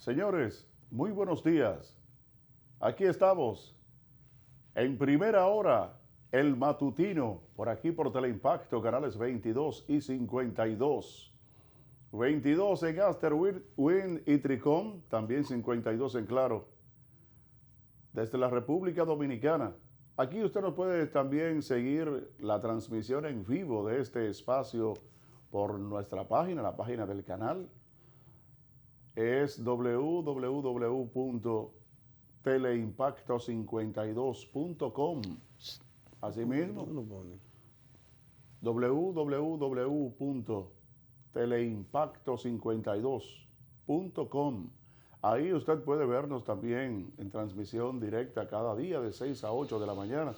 Señores, muy buenos días. Aquí estamos, en primera hora, el matutino, por aquí por Teleimpacto, canales 22 y 52. 22 en Aster, Win y Tricom, también 52 en Claro. Desde la República Dominicana. Aquí usted nos puede también seguir la transmisión en vivo de este espacio por nuestra página, la página del canal. Es www.teleimpacto52.com. Asimismo, www.teleimpacto52.com. Ahí usted puede vernos también en transmisión directa cada día de 6 a 8 de la mañana.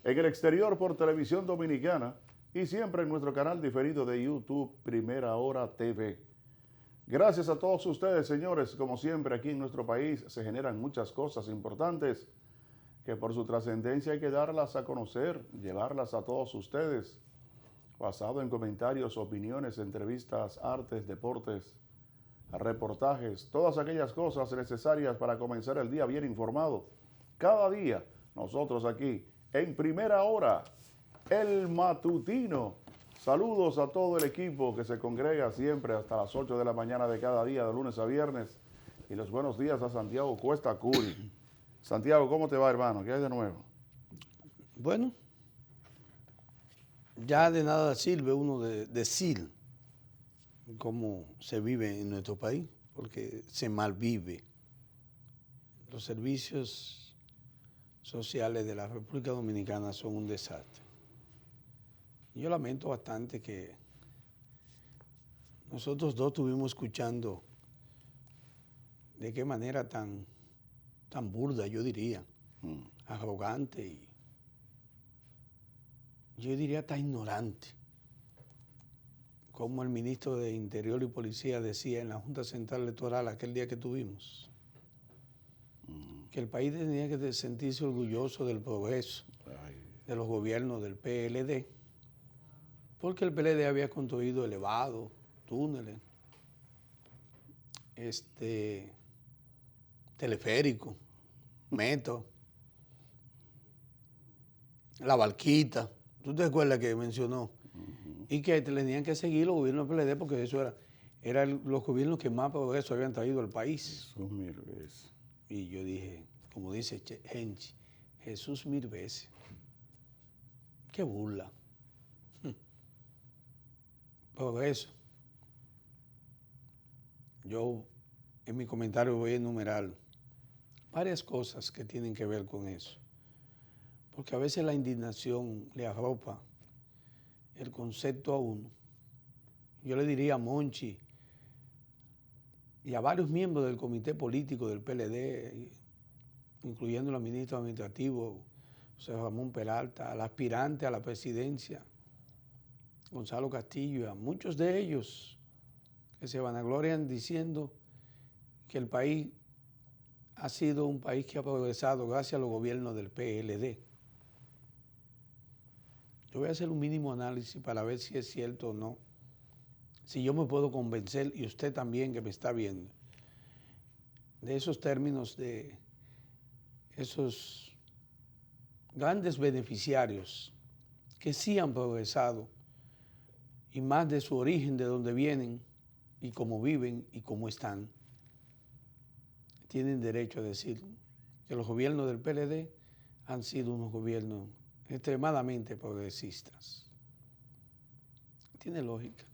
En el exterior por Televisión Dominicana y siempre en nuestro canal diferido de YouTube, Primera Hora TV. Gracias a todos ustedes, señores. Como siempre, aquí en nuestro país se generan muchas cosas importantes que por su trascendencia hay que darlas a conocer, llevarlas a todos ustedes, basado en comentarios, opiniones, entrevistas, artes, deportes, reportajes, todas aquellas cosas necesarias para comenzar el día bien informado. Cada día, nosotros aquí, en Primera Hora, el matutino. Saludos a todo el equipo que se congrega siempre hasta las 8 de la mañana de cada día, de lunes a viernes. Y los buenos días a Santiago Cuesta Curi. Santiago, ¿cómo te va, hermano? ¿Qué hay de nuevo? Bueno, ya de nada sirve uno decir cómo se vive en nuestro país, porque se malvive. Los servicios sociales de la República Dominicana son un desastre. Yo lamento bastante que nosotros dos estuvimos escuchando de qué manera tan burda, yo diría, arrogante y yo diría tan ignorante, como el ministro de Interior y Policía decía en la Junta Central Electoral aquel día que tuvimos, que el país tenía que sentirse orgulloso del progreso de los gobiernos del PLD, porque el PLD había construido elevados, túneles, teleférico, metro, la barquita. ¿Tú te acuerdas que mencionó? Y que tenían que seguir los gobiernos del PLD porque eso eran los gobiernos que más progreso habían traído al país. Jesús mil veces. Y yo dije, como dice Henchi, Jesús mil veces. Qué burla. Progreso. Yo en mi comentario voy a enumerar varias cosas que tienen que ver con eso. Porque a veces la indignación le arropa el concepto a uno. Yo le diría a Monchi y a varios miembros del comité político del PLD, incluyendo el ministro administrativo, José Ramón Peralta, al aspirante a la presidencia, Gonzalo Castillo, y a muchos de ellos que se vanaglorian diciendo que el país ha sido un país que ha progresado gracias a los gobiernos del PLD. Yo voy a hacer un mínimo análisis para ver si es cierto o no, si yo me puedo convencer, y usted también que me está viendo, de esos términos, de esos grandes beneficiarios que sí han progresado, y más de su origen, de dónde vienen, y cómo viven y cómo están, tienen derecho a decir que los gobiernos del PLD han sido unos gobiernos extremadamente progresistas. Tiene lógica.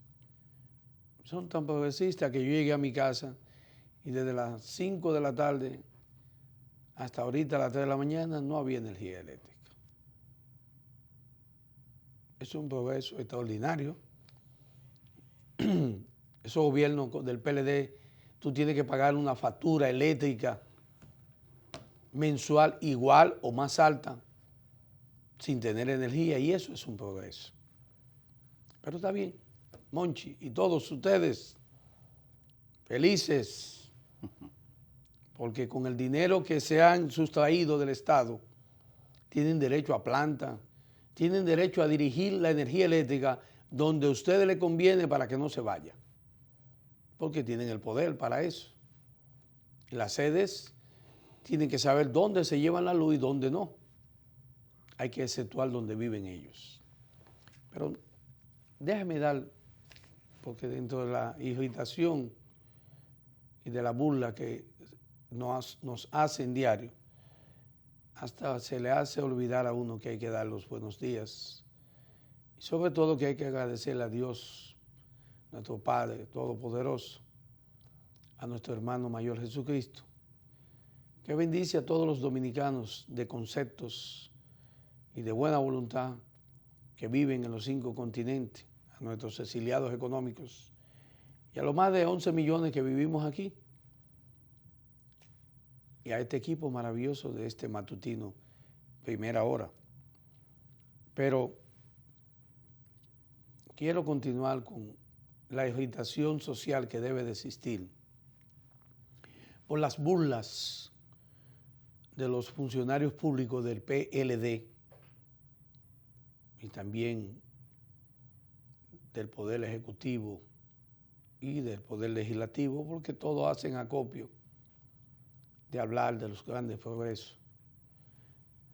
Son tan progresistas que yo llegué a mi casa y desde las 5 de la tarde hasta ahorita a las 3 de la mañana no había energía eléctrica. Es un progreso extraordinario. Esos gobiernos del PLD, tú tienes que pagar una factura eléctrica mensual igual o más alta sin tener energía, y eso es un progreso. Pero está bien, Monchi y todos ustedes felices, porque con el dinero que se han sustraído del Estado, tienen derecho a planta, tienen derecho a dirigir la energía eléctrica donde a ustedes les conviene para que no se vaya, porque tienen el poder para eso. Y las sedes tienen que saber dónde se llevan la luz y dónde no. Hay que exceptuar donde viven ellos. Pero déjame dar, porque dentro de la irritación y de la burla que nos hacen diario, hasta se le hace olvidar a uno que hay que dar los buenos días. Y sobre todo que hay que agradecerle a Dios, nuestro Padre Todopoderoso, a nuestro hermano mayor Jesucristo, que bendice a todos los dominicanos de conceptos y de buena voluntad que viven en los 5 continentes, a nuestros exiliados económicos y a los más de 11 millones que vivimos aquí, y a este equipo maravilloso de este matutino Primera Hora. Pero quiero continuar con la irritación social que debe de existir por las burlas de los funcionarios públicos del PLD y también del Poder Ejecutivo y del Poder Legislativo, porque todos hacen acopio de hablar de los grandes progresos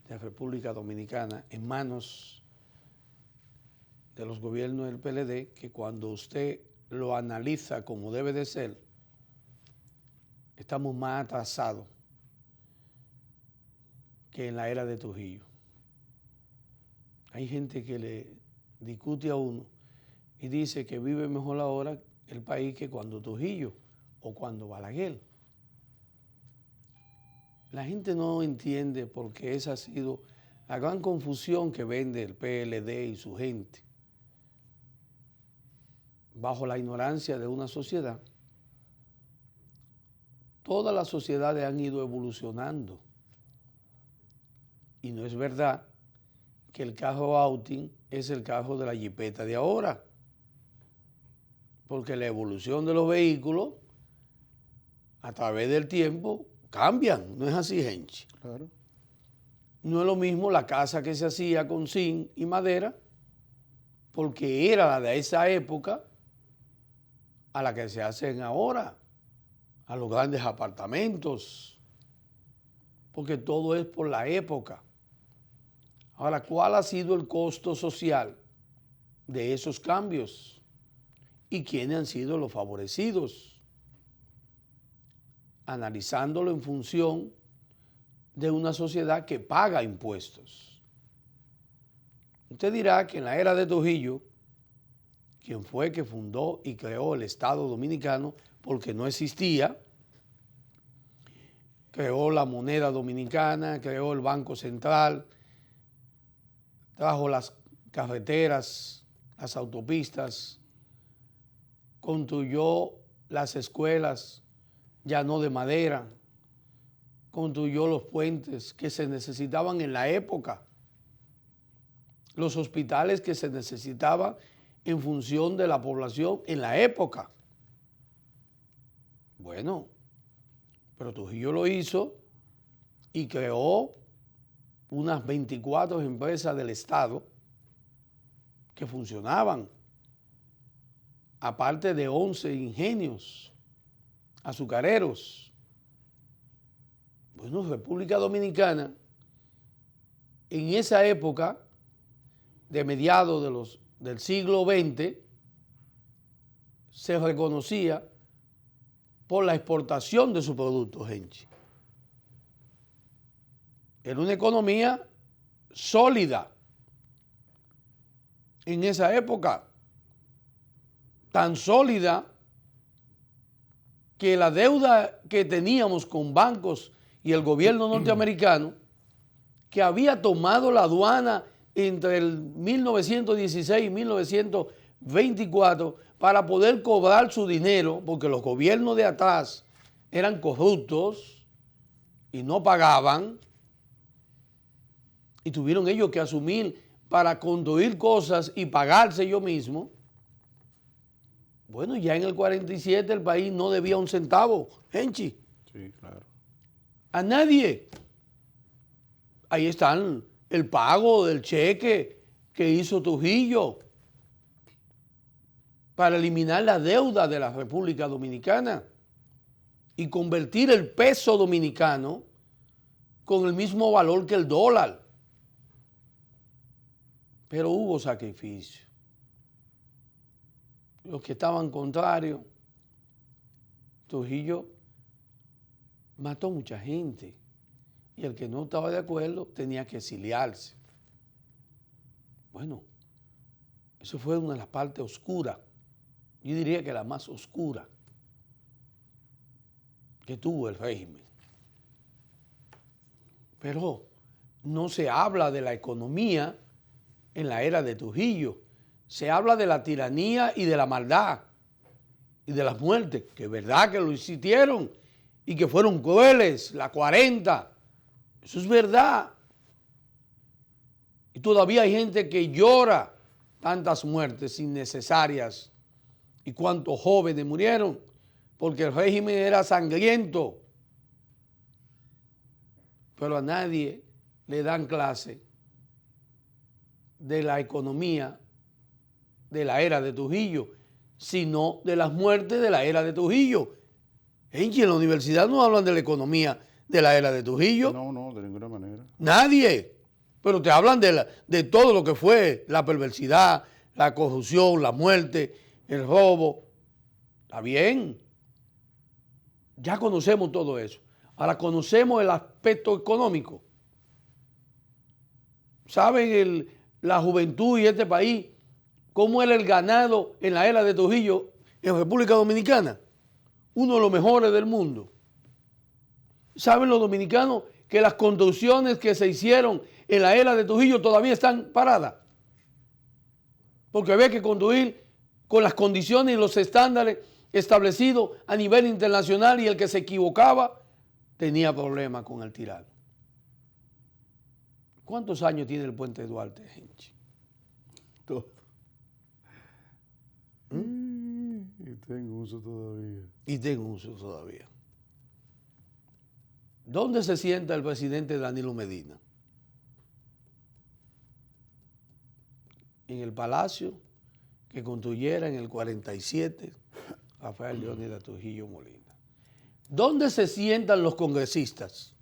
de la República Dominicana en manos de los gobiernos del PLD, que cuando usted lo analiza como debe de ser, estamos más atrasados que en la era de Trujillo. Hay gente que le discute a uno y dice que vive mejor ahora el país que cuando Trujillo o cuando Balaguer. La gente no entiende porque esa ha sido la gran confusión que vende el PLD y su gente, bajo la ignorancia de una sociedad. Todas las sociedades han ido evolucionando y no es verdad que el carro outing es el carro de la jipeta de ahora, porque la evolución de los vehículos a través del tiempo cambian, ¿no es así, gente? Claro. No es lo mismo la casa que se hacía con zinc y madera, porque era la de esa época, a la que se hacen ahora, a los grandes apartamentos, porque todo es por la época. Ahora, ¿cuál ha sido el costo social de esos cambios? ¿Y quiénes han sido los favorecidos? Analizándolo en función de una sociedad que paga impuestos. Usted dirá que en la era de Trujillo, quien fue que fundó y creó el Estado Dominicano, porque no existía, creó la moneda dominicana, creó el Banco Central, trajo las carreteras, las autopistas, construyó las escuelas, ya no de madera, construyó los puentes que se necesitaban en la época, los hospitales que se necesitaban en función de la población en la época. Bueno, pero Trujillo lo hizo y creó unas 24 empresas del Estado que funcionaban, aparte de 11 ingenios azucareros. Bueno, República Dominicana, en esa época, de mediados del siglo XX, se reconocía por la exportación de sus productos, gente. Era una economía sólida en esa época, tan sólida que la deuda que teníamos con bancos y el gobierno norteamericano, que había tomado la aduana entre el 1916 y 1924 para poder cobrar su dinero, porque los gobiernos de atrás eran corruptos y no pagaban, y tuvieron ellos que asumir para construir cosas y pagarse ellos mismos. Bueno, ya en el 47 el país no debía un centavo, Henchi. Sí, claro. A nadie. Ahí están el pago del cheque que hizo Trujillo para eliminar la deuda de la República Dominicana. y convertir el peso dominicano con el mismo valor que el dólar. Pero hubo sacrificio. Los que estaban contrarios, Trujillo mató mucha gente y el que no estaba de acuerdo tenía que exiliarse. Bueno, eso fue una de las partes oscuras, yo diría que la más oscura que tuvo el régimen. Pero no se habla de la economía en la era de Trujillo, se habla de la tiranía y de la maldad y de las muertes, que es verdad que lo hicieron y que fueron crueles, la 40, eso es verdad. Y todavía hay gente que llora tantas muertes innecesarias y cuántos jóvenes murieron, porque el régimen era sangriento. Pero a nadie le dan clase de la economía de la era de Trujillo, sino de las muertes de la era de Trujillo. En la universidad no hablan de la economía de la era de Trujillo. No, no, de ninguna manera. Nadie. Pero te hablan de todo lo que fue la perversidad, la corrupción, la muerte, el robo. Está bien. Ya conocemos todo eso. Ahora conocemos el aspecto económico. ¿Saben la juventud y este país cómo era el ganado en la era de Trujillo en República Dominicana? Uno de los mejores del mundo. ¿Saben los dominicanos que las construcciones que se hicieron en la era de Trujillo todavía están paradas? Porque había que construir con las condiciones y los estándares establecidos a nivel internacional y el que se equivocaba tenía problemas con el tirano. ¿Cuántos años tiene el puente Duarte, gente? Todo. Y tengo uso todavía. Y tengo uso todavía. ¿Dónde se sienta el presidente Danilo Medina? En el palacio que construyera en el 47 Rafael Leónidas Trujillo Molina. ¿Dónde se sientan los congresistas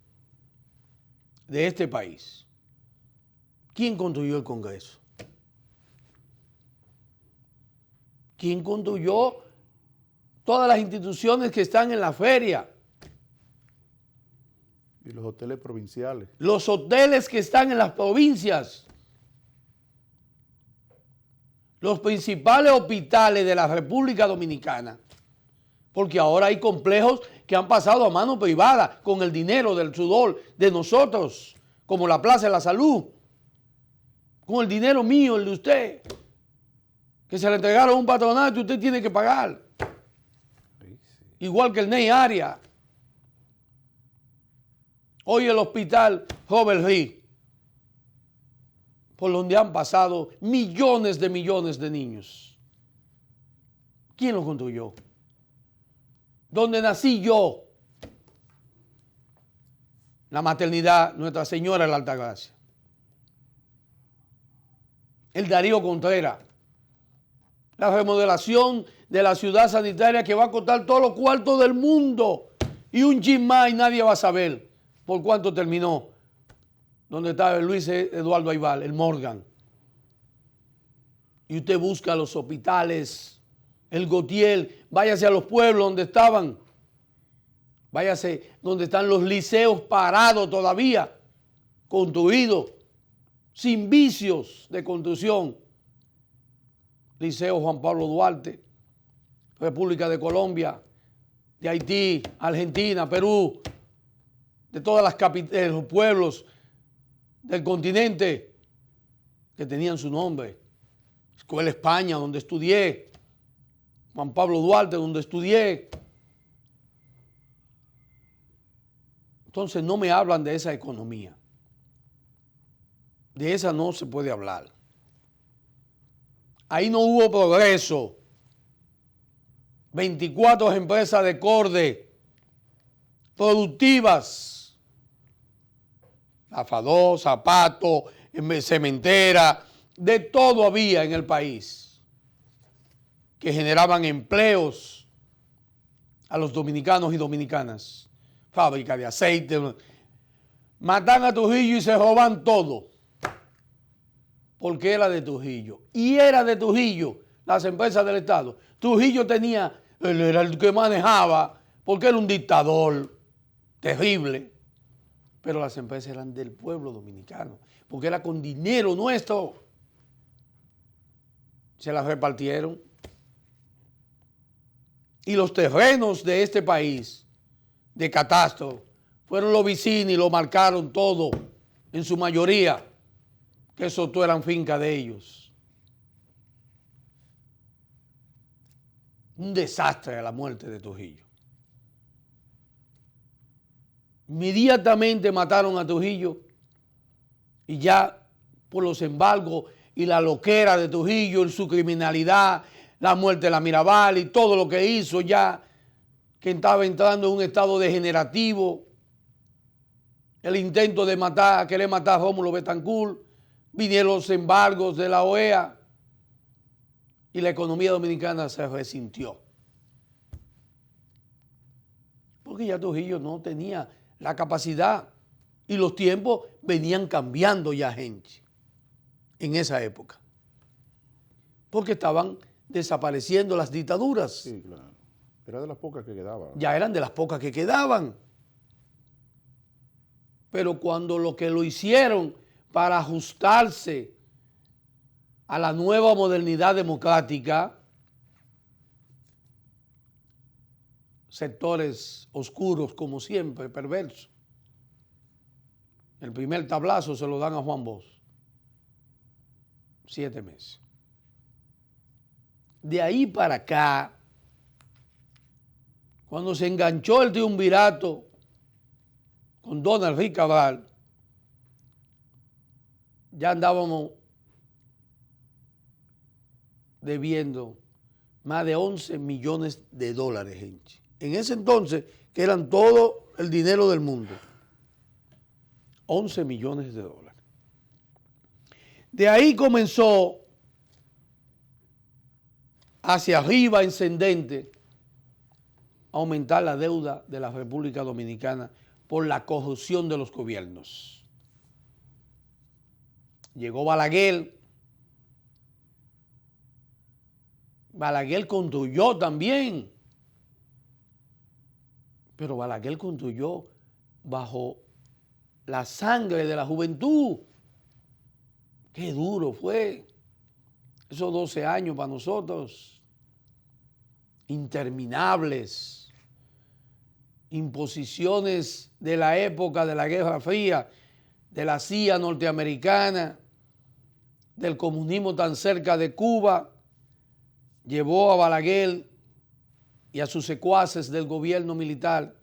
de este país? ¿Quién construyó el Congreso? ¿Quién construyó todas las instituciones que están en la feria? Y los hoteles provinciales. Los hoteles que están en las provincias. Los principales hospitales de la República Dominicana. Porque ahora hay complejos que han pasado a mano privada con el dinero del sudor de nosotros, como la Plaza de la Salud, con el dinero mío, el de usted, que se le entregaron a un patronato y usted tiene que pagar. Sí. Igual que el Ney Arias. Hoy el hospital Robert Reed, por donde han pasado millones de niños. ¿Quién lo construyó? Donde nací yo, la maternidad Nuestra Señora de la Altagracia. El Darío Contreras, la remodelación de la ciudad sanitaria que va a costar todos los cuartos del mundo y un chin más y nadie va a saber por cuánto terminó. Donde estaba Luis Eduardo Aybar, el Morgan. Y usted busca los hospitales, el Gautier, váyase a los pueblos donde estaban, váyase donde están los liceos parados todavía, construidos, sin vicios de construcción. Liceo Juan Pablo Duarte, República de Colombia, de Haití, Argentina, Perú, de todas las capitales, los pueblos del continente que tenían su nombre. Escuela España, donde estudié. Juan Pablo Duarte, donde estudié. Entonces no me hablan de esa economía. De esa no se puede hablar. Ahí no hubo progreso. 24 empresas de corde productivas. Afador, zapato, cementera, de todo había en el país que generaban empleos a los dominicanos y dominicanas. Fábrica de aceite. Matan a Trujillo y se roban todo. Porque era de Trujillo. Y era de Trujillo las empresas del Estado. Trujillo tenía, él era el que manejaba, porque era un dictador terrible. Pero las empresas eran del pueblo dominicano, porque era con dinero nuestro. Se las repartieron. Y los terrenos de este país, de catastro, fueron los vecinos y lo marcaron todo, en su mayoría, que eso todo eran fincas de ellos. Un desastre a la muerte de Trujillo. Inmediatamente mataron a Trujillo y ya por los embargos y la loquera de Trujillo en su criminalidad, la muerte de la Mirabal y todo lo que hizo ya, que estaba entrando en un estado degenerativo, el intento de matar, querer matar a Rómulo Betancourt, vinieron los embargos de la OEA y la economía dominicana se resintió. Porque ya Trujillo no tenía la capacidad y los tiempos venían cambiando ya, gente, en esa época. Porque estaban desapareciendo las dictaduras. Sí, claro. Era de las pocas que quedaban. Ya eran de las pocas que quedaban. Pero cuando lo que lo hicieron para ajustarse a la nueva modernidad democrática, sectores oscuros como siempre, perversos. El primer tablazo se lo dan a Juan Bosch. 7 meses. De ahí para acá, cuando se enganchó el triunvirato con Donald Rick Cabral, ya andábamos debiendo más de 11 millones de dólares, gente. En ese entonces, que eran todo el dinero del mundo. 11 millones de dólares. De ahí comenzó hacia arriba, ascendente, a aumentar la deuda de la República Dominicana por la corrupción de los gobiernos. Llegó Balaguer. Balaguer construyó también. Pero Balaguer construyó bajo la sangre de la juventud. Qué duro fue esos 12 años para nosotros. Interminables. Imposiciones de la época de la Guerra Fría, de la CIA norteamericana, del comunismo tan cerca de Cuba, llevó a Balaguer y a sus secuaces del gobierno militar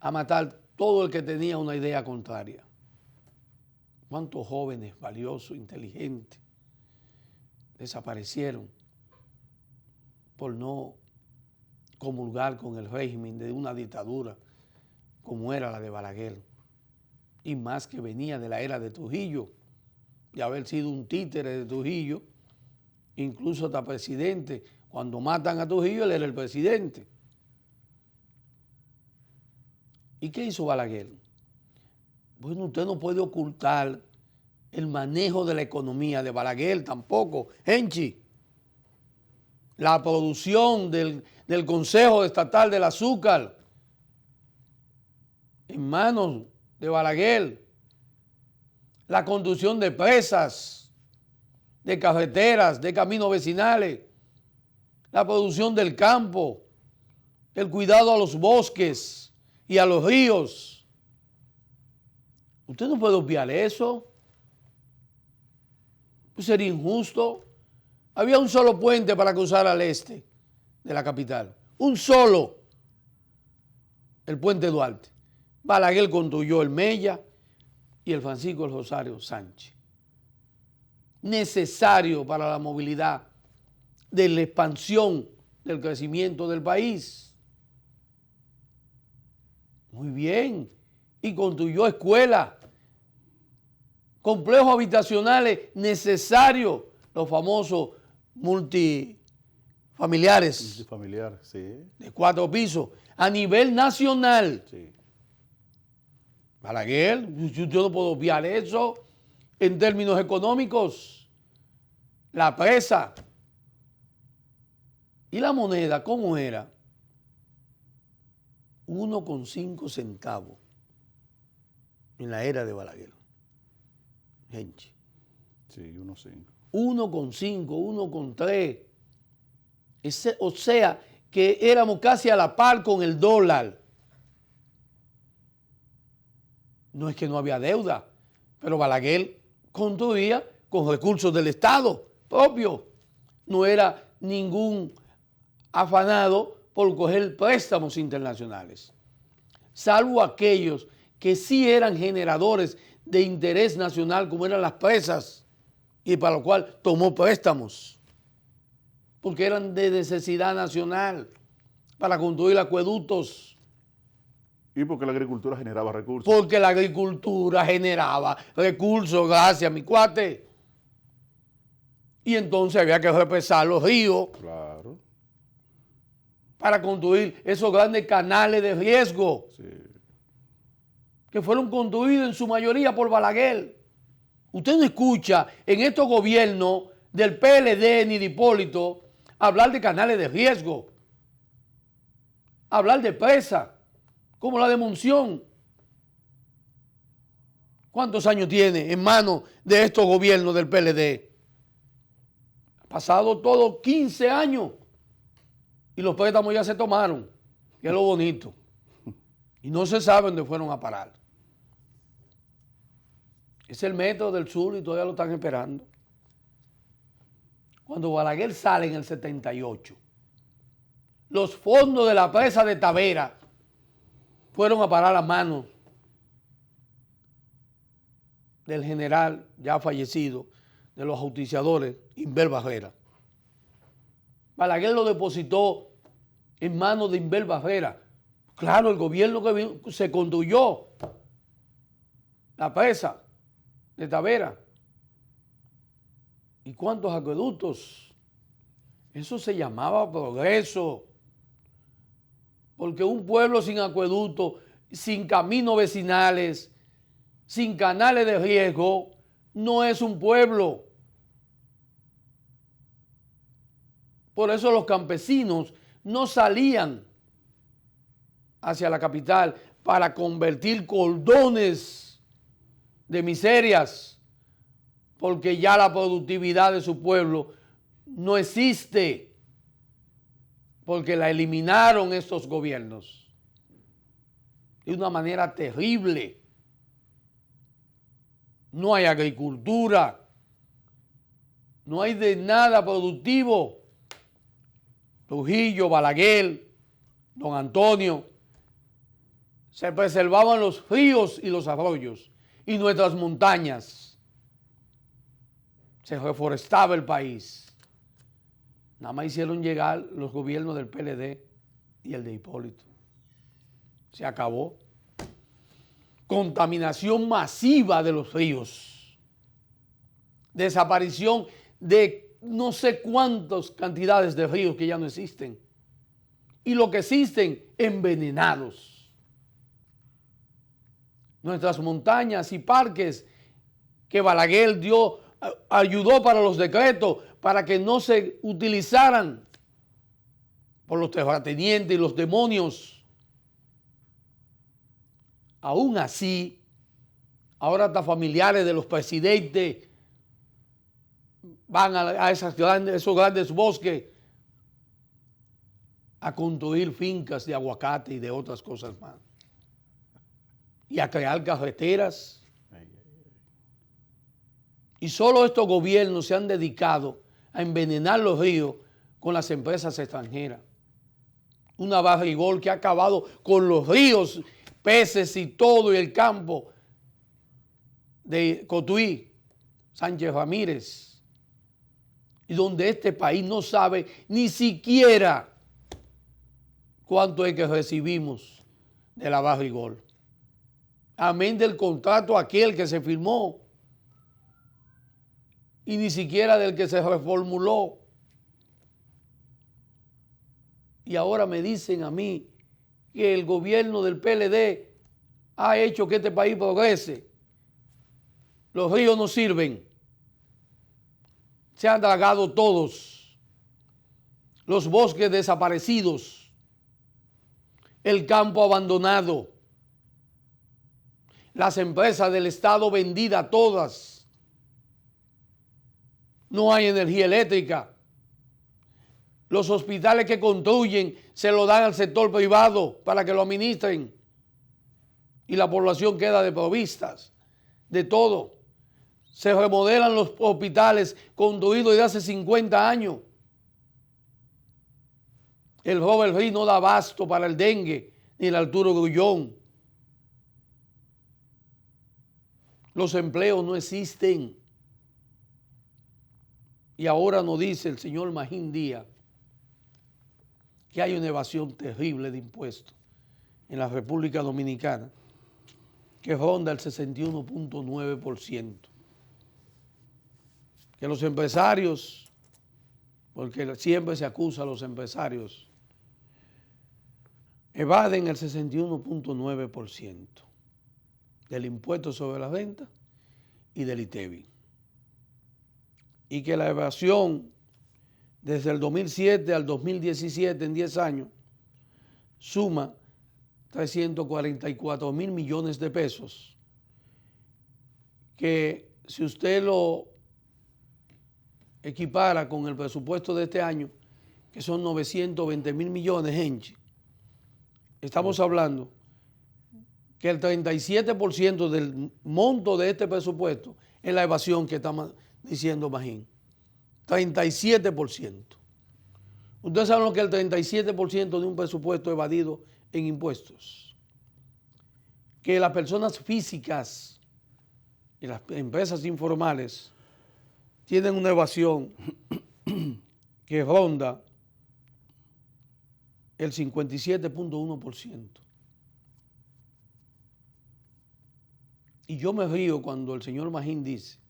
a matar todo el que tenía una idea contraria. ¿Cuántos jóvenes valiosos, inteligentes, desaparecieron por no comulgar con el régimen de una dictadura como era la de Balaguer? Y más que venía de la era de Trujillo, de haber sido un títere de Trujillo, incluso hasta presidente. Cuando matan a Trujillo, él era el presidente. ¿Y qué hizo Balaguer? Bueno, usted no puede ocultar el manejo de la economía de Balaguer tampoco. Henchi, la producción del Consejo Estatal del Azúcar en manos de Balaguer, la construcción de presas, de carreteras, de caminos vecinales, la producción del campo, el cuidado a los bosques y a los ríos. Usted no puede obviar eso. Pues sería injusto. Había un solo puente para cruzar al este de la capital. Un solo. El puente Duarte. Balaguer construyó el Mella y el Francisco del Rosario Sánchez. Necesario para la movilidad, de la expansión del crecimiento del país. Muy bien. Y construyó escuelas, complejos habitacionales necesarios, los famosos multifamiliares familiares Familiar, sí. de 4 pisos a nivel nacional. Sí. Balaguer, yo no puedo obviar eso en términos económicos. La presa y la moneda, ¿cómo era? 1,5 centavos en la era de Balaguer. Gente. Sí, 1.5. 1,5, 1,3. O sea, que éramos casi a la par con el dólar. No es que no había deuda, pero Balaguer construía con recursos del Estado propio. No era ningún afanado por coger préstamos internacionales, salvo aquellos que sí eran generadores de interés nacional, como eran las presas, y para lo cual tomó préstamos, porque eran de necesidad nacional, para construir acueductos. Y porque la agricultura generaba recursos. Porque la agricultura generaba recursos, gracias, mi cuate. Y entonces había que represar los ríos. Claro. Para construir esos grandes canales de riesgo. Sí. Que fueron construidos en su mayoría por Balaguer. Usted no escucha en estos gobiernos del PLD ni de Hipólito hablar de canales de riesgo, hablar de presa, como la de Monción. ¿Cuántos años tiene en manos de estos gobiernos del PLD? Ha pasado todo 15 años y los préstamos ya se tomaron, que es lo bonito. Y no se sabe dónde fueron a parar. Es el método del sur y todavía lo están esperando. Cuando Balaguer sale en el 78, los fondos de la presa de Tavera fueron a parar a manos del general ya fallecido, de los justiciadores, Inver Barrera. Balaguer lo depositó en manos de Inver Barrera. Claro, el gobierno que se construyó la presa de Tavera. ¿Y cuántos acueductos? Eso se llamaba progreso. Porque un pueblo sin acueducto, sin caminos vecinales, sin canales de riego, no es un pueblo. Por eso los campesinos no salían hacia la capital para convertir cordones de miserias, porque ya la productividad de su pueblo no existe, porque la eliminaron estos gobiernos de una manera terrible. No hay agricultura, no hay de nada productivo. Trujillo, Balaguer, Don Antonio, se preservaban los ríos y los arroyos y nuestras montañas. Se reforestaba el país. Nada más hicieron llegar los gobiernos del PLD y el de Hipólito. Se acabó. Contaminación masiva de los ríos. Desaparición de no sé cuántas cantidades de ríos que ya no existen. Y lo que existen, envenenados. Nuestras montañas y parques que Balaguer ayudó para los decretos, para que no se utilizaran por los terratenientes y los demonios. Aún así, ahora hasta familiares de los presidentes van a esos grandes bosques a construir fincas de aguacate y de otras cosas más. Y a crear carreteras. Y solo estos gobiernos se han dedicado a envenenar los ríos con las empresas extranjeras. Una barrigol que ha acabado con los ríos, peces y todo, y el campo de Cotuí, Sánchez Ramírez, y donde este país no sabe ni siquiera cuánto es que recibimos de la barrigol. Amén del contrato aquel que se firmó y ni siquiera del que se reformuló. y ahora me dicen a mí que el gobierno del PLD ha hecho que este país progrese. Los ríos no sirven. Se han dragado todos. Los bosques desaparecidos. El campo abandonado. Las empresas del Estado vendidas todas. No hay energía eléctrica. Los hospitales que construyen se lo dan al sector privado para que lo administren. Y la población queda desprovistas de todo. Se remodelan los hospitales construidos desde hace 50 años. El Robert Reed no da abasto para el dengue ni el Arturo Grullón. Los empleos no existen. Y ahora nos dice el señor Magín Díaz que hay una evasión terrible de impuestos en la República Dominicana que ronda el 61.9%. Que los empresarios, porque siempre se acusa a los empresarios, evaden el 61.9% del impuesto sobre la renta y del ITEVI. Y que la evasión desde el 2007 al 2017, en 10 años, suma 344 mil millones de pesos, que si usted lo equipara con el presupuesto de este año, que son 920 mil millones, gente, estamos hablando que el 37% del monto de este presupuesto es la evasión que estamos diciendo Magín. 37%. Ustedes saben lo que es el 37% de un presupuesto evadido en impuestos. Que las personas físicas y las empresas informales tienen una evasión que ronda el 57.1%. Y yo me río cuando el señor Magín dice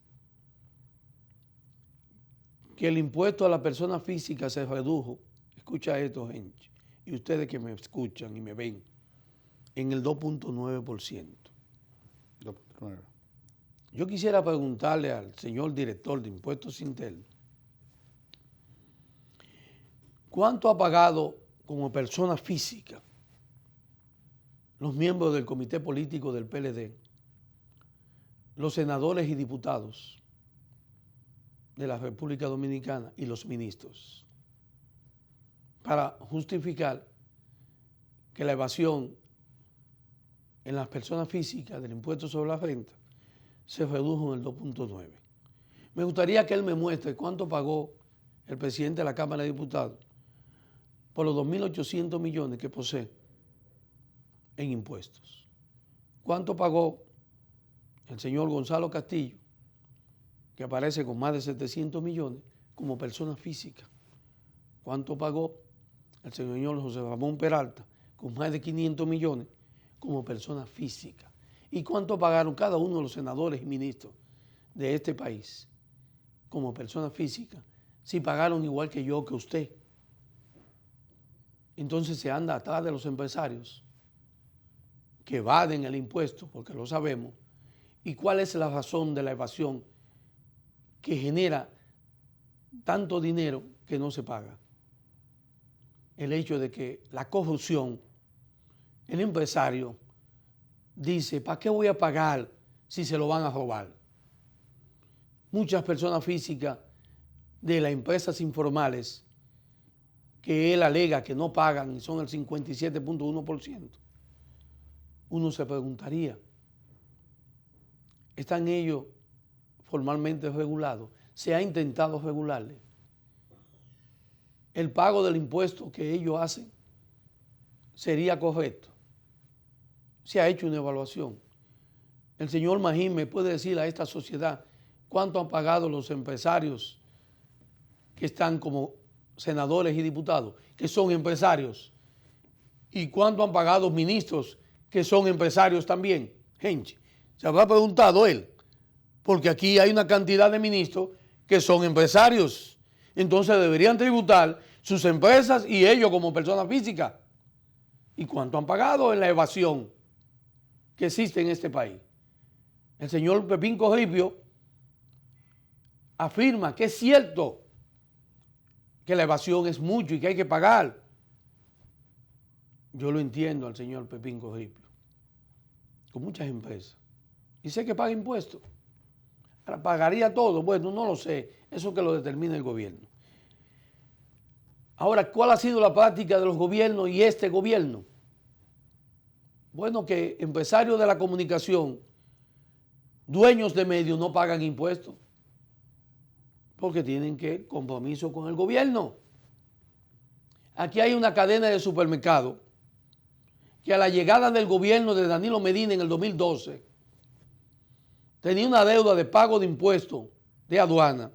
que el impuesto a la persona física se redujo, escucha esto, gente, y ustedes que me escuchan y me ven, en el 2.9%. 2.9. Yo quisiera preguntarle al señor director de Impuestos Internos, ¿cuánto ha pagado como persona física los miembros del comité político del PLD, los senadores y diputados de la República Dominicana y los ministros, para justificar que la evasión en las personas físicas del impuesto sobre la renta se redujo en el 2.9? Me gustaría que él me muestre cuánto pagó el presidente de la Cámara de Diputados por los 2.800 millones que posee en impuestos. ¿Cuánto pagó el señor Gonzalo Castillo, que aparece con más de 700 millones como persona física? ¿Cuánto pagó el señor José Ramón Peralta con más de 500 millones como persona física? ¿Y cuánto pagaron cada uno de los senadores y ministros de este país como persona física? Si pagaron igual que yo, que usted. Entonces se anda atrás de los empresarios que evaden el impuesto, porque lo sabemos. ¿Y cuál es la razón de la evasión que genera tanto dinero que no se paga? El hecho de que la corrupción, el empresario dice, ¿para qué voy a pagar si se lo van a robar? Muchas personas físicas de las empresas informales que él alega que no pagan y son el 57.1%. Uno se preguntaría, ¿están ellos formalmente regulados? ¿Se ha intentado regularle el pago del impuesto que ellos hacen? ¿Sería correcto? Se ha hecho una evaluación. El señor Magín me puede decir a esta sociedad cuánto han pagado los empresarios que están como senadores y diputados, que son empresarios, y cuánto han pagado ministros que son empresarios también. Gente, se habrá preguntado él, porque aquí hay una cantidad de ministros que son empresarios, entonces deberían tributar sus empresas y ellos como personas físicas. ¿Y cuánto han pagado en la evasión que existe en este país? El señor Pepín Corripio afirma que es cierto que la evasión es mucho y que hay que pagar. Yo lo entiendo al señor Pepín Corripio, con muchas empresas. Y sé que paga impuestos. Ahora, ¿pagaría todo? Bueno, no lo sé. Eso que lo determina el gobierno. Ahora, ¿cuál ha sido la práctica de los gobiernos y este gobierno? Bueno, que empresarios de la comunicación, dueños de medios, no pagan impuestos porque tienen que compromiso con el gobierno. Aquí hay una cadena de supermercados que a la llegada del gobierno de Danilo Medina en el 2012 tenía una deuda de pago de impuestos de aduana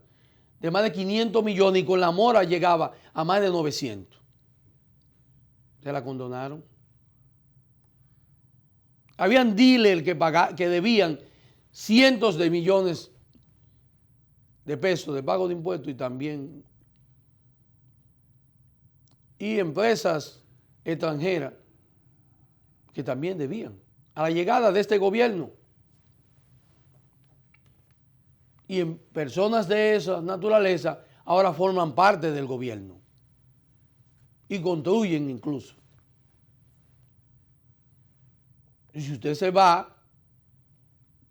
de más de 500 millones y con la mora llegaba a más de 900. Se la condonaron. Habían dealers que debían cientos de millones de pesos de pago de impuestos y empresas extranjeras que también debían. A la llegada de este gobierno y en personas de esa naturaleza ahora forman parte del gobierno y construyen incluso. Y si usted se va,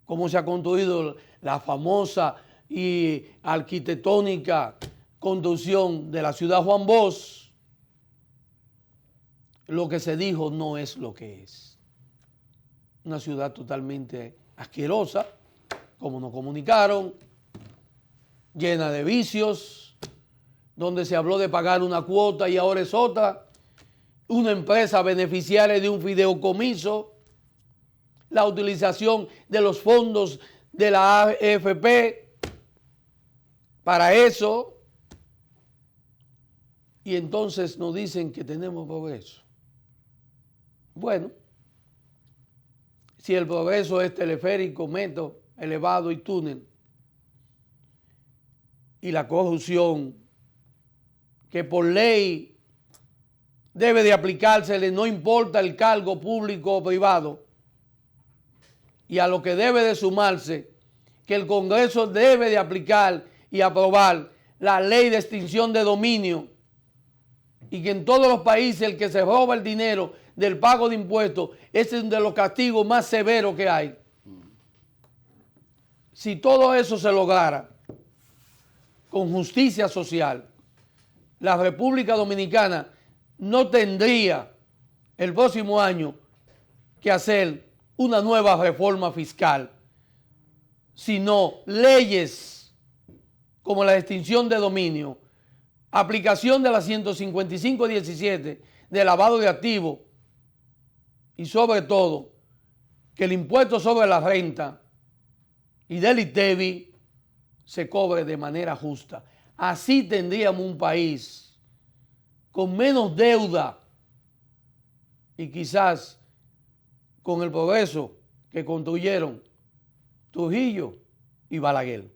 cómo se ha construido la famosa y arquitectónica construcción de la ciudad Juan Bosch, lo que se dijo no es lo que es. Una ciudad totalmente asquerosa, como nos comunicaron, llena de vicios, donde se habló de pagar una cuota y ahora es otra, una empresa beneficiaria de un fideicomiso, la utilización de los fondos de la AFP para eso, y entonces nos dicen que tenemos progreso. Bueno, si el progreso es teleférico, metro elevado y túnel, y la corrupción que por ley debe de aplicársele, no importa el cargo público o privado, y a lo que debe de sumarse, que el Congreso debe de aplicar y aprobar la ley de extinción de dominio, y que en todos los países el que se roba el dinero del pago de impuestos es uno de los castigos más severos que hay. Si todo eso se lograra con justicia social, la República Dominicana no tendría el próximo año que hacer una nueva reforma fiscal, sino leyes como la extinción de dominio, aplicación de la 155.17 de lavado de activos y sobre todo que el impuesto sobre la renta y del ITEVI se cobre de manera justa. Así tendríamos un país con menos deuda y quizás con el progreso que construyeron Trujillo y Balaguer.